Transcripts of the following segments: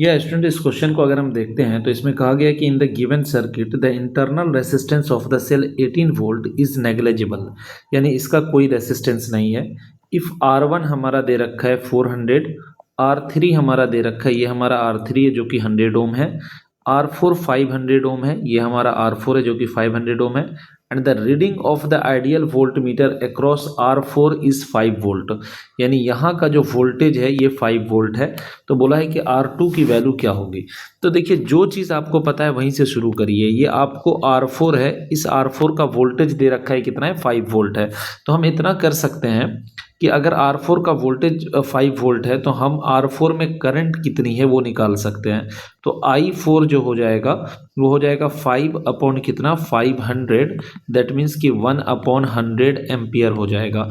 यह स्टूडेंट इस क्वेश्चन को अगर हम देखते हैं तो इसमें कहा गया है कि in the given circuit the internal resistance of the cell 18 volt is negligible, यानी इसका कोई रेसिस्टेंस नहीं है। इफ R1 हमारा दे रखा है 400, R3 हमारा दे रखा है, ये हमारा R3 है जो कि 100 ओम है, R4 500 ओम है, ये हमारा R4 है जो कि 500 ओम है, and the reading of the ideal volt meter across R4 is 5 volt, यानी यहाँ का जो वोल्टेज है ये 5 वोल्ट है। तो बोला है कि R2 की वैल्यू क्या होगी। तो देखिए जो चीज़ आपको पता है वहीं से शुरू करिए। ये आपको R4 है, इस R4 का वोल्टेज दे रखा है कितना है, 5 वोल्ट है। तो हम इतना कर सकते हैं कि अगर R4 का वोल्टेज 5 वोल्ट है तो हम R4 में करंट कितनी है वो निकाल सकते हैं। तो I4 जो हो जाएगा वो हो जाएगा 5 अपॉन कितना, 500, दैट मीन्स कि 1/100 एम्पियर हो जाएगा।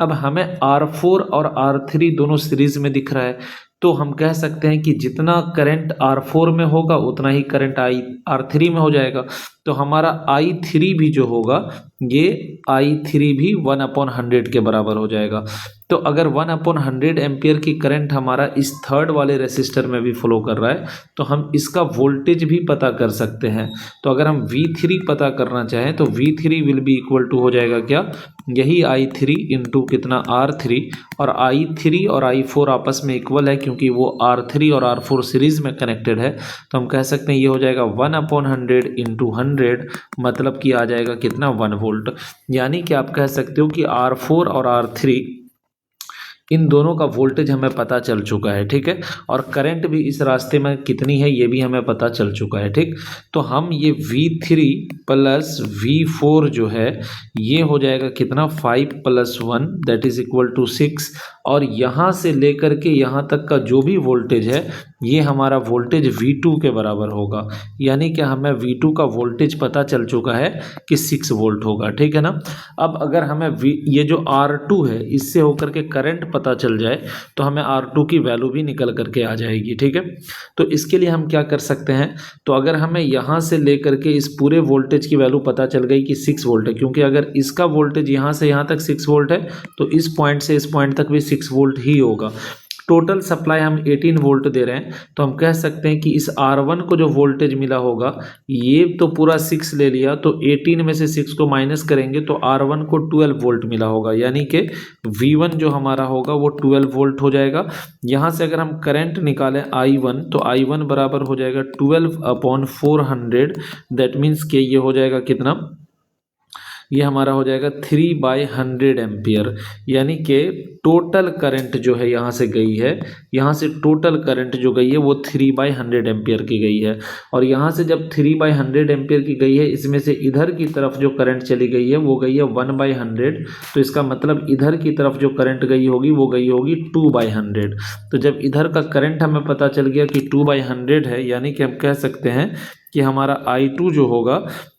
अब हमें R4 और R3 दोनों सीरीज में दिख रहा है, तो हम कह सकते हैं कि जितना करंट R4 में होगा उतना ही करंट R3 में हो जाएगा। तो हमारा I3 भी जो होगा ये I3 भी 1/100 के बराबर हो जाएगा। तो अगर 1/100 एम्पियर की करंट हमारा इस थर्ड वाले रेसिस्टर में भी फ्लो कर रहा है तो हम इसका वोल्टेज भी पता कर सकते हैं। तो अगर हम V3 पता करना चाहें तो V3 will be equal to हो जाएगा क्या, यही I3 इंटू कितना R3, और I3 और I4 आपस में इक्वल है क्योंकि वो R3 और R4 सीरीज में कनेक्टेड है। तो हम कह सकते हैं ये हो जाएगा 1/100 इंटू 100, मतलब कि आ जाएगा कितना, 1 वोल्ट। यानी कि आप कह सकते हो कि R4 और R3 इन दोनों का वोल्टेज हमें पता चल चुका है, ठीक है, और करंट भी इस रास्ते में कितनी है ये भी हमें पता चल चुका है, ठीक। तो हम ये V3 प्लस V4 जो है ये हो जाएगा कितना, 5 + 1 दैट इज इक्वल टू 6, और यहाँ से लेकर के यहाँ तक का जो भी वोल्टेज है ये हमारा वोल्टेज V2 के बराबर होगा। यानी कि हमें V2 का वोल्टेज पता चल चुका है कि 6 वोल्ट होगा, ठीक है ना। अब अगर हमें ये जो R2 है इससे होकर के करंट पता चल जाए तो हमें R2 की वैल्यू भी निकल करके आ जाएगी, ठीक है। तो इसके लिए हम क्या कर सकते हैं, तो अगर हमें यहाँ से लेकर के इस पूरे वोल्टेज की वैल्यू पता चल गई कि 6 वोल्ट है, क्योंकि अगर इसका वोल्टेज यहाँ से यहाँ तक 6 वोल्ट है तो इस पॉइंट से इस पॉइंट तक भी 6 वोल्ट ही होगा। टोटल सप्लाई हम 18 वोल्ट दे रहे हैं, तो हम कह सकते हैं कि इस R1 को जो वोल्टेज मिला होगा ये तो पूरा 6 ले लिया, तो 18 में से 6 को माइनस करेंगे तो R1 को 12 वोल्ट मिला होगा, यानी कि V1 जो हमारा होगा वो 12 वोल्ट हो जाएगा। यहाँ से अगर हम करंट निकालें I1 तो I1 बराबर हो जाएगा 12/400, दैट मीन्स के ये हो जाएगा कितना, ये हमारा हो जाएगा 3/100 एम्पियर। यानी कि टोटल करंट जो है यहाँ से गई है, यहाँ से टोटल करंट जो गई है वो 3/100 एम्पियर की गई है। और यहाँ से जब 3/100 एम्पियर की गई है इसमें से इधर की तरफ जो करंट चली गई है वो गई है 1/100, तो इसका मतलब इधर की तरफ जो करंट गई होगी वो गई होगी 2/100। तो जब इधर का करंट हमें पता चल गया कि 2/100 है, यानी कि हम कह सकते हैं कि हमारा I2 जो होगा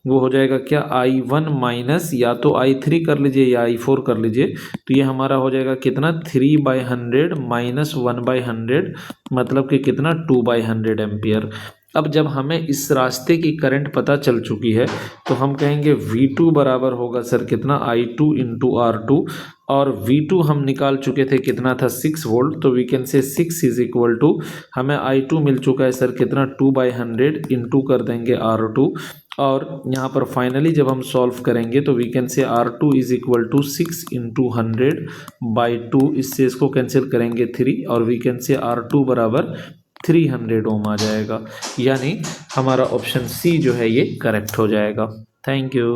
वो हो जाएगा क्या, I1 माइनस या तो I3 कर लीजिए या I4 कर लीजिए, तो ये हमारा हो जाएगा कितना, 3/100 माइनस 1/100, मतलब कि कितना, 2/100 एम्पियर। अब जब हमें इस रास्ते की करंट पता चल चुकी है तो हम कहेंगे V2 बराबर होगा सर कितना, I2 इंटू R2, और V2 हम निकाल चुके थे कितना था, 6 वोल्ट, तो we can say 6 is equal to, हमें I2 मिल चुका है सर कितना, 2/100 इंटू कर देंगे R2, और यहाँ पर फाइनली जब हम सॉल्व करेंगे तो we can say R2 is equal to 6 into 100/2, इससे इसको कैंसिल करेंगे 3, और वी कैन से R2 बराबर 300 ओम आ जाएगा। यानी हमारा ऑप्शन सी जो है ये करेक्ट हो जाएगा। Thank you.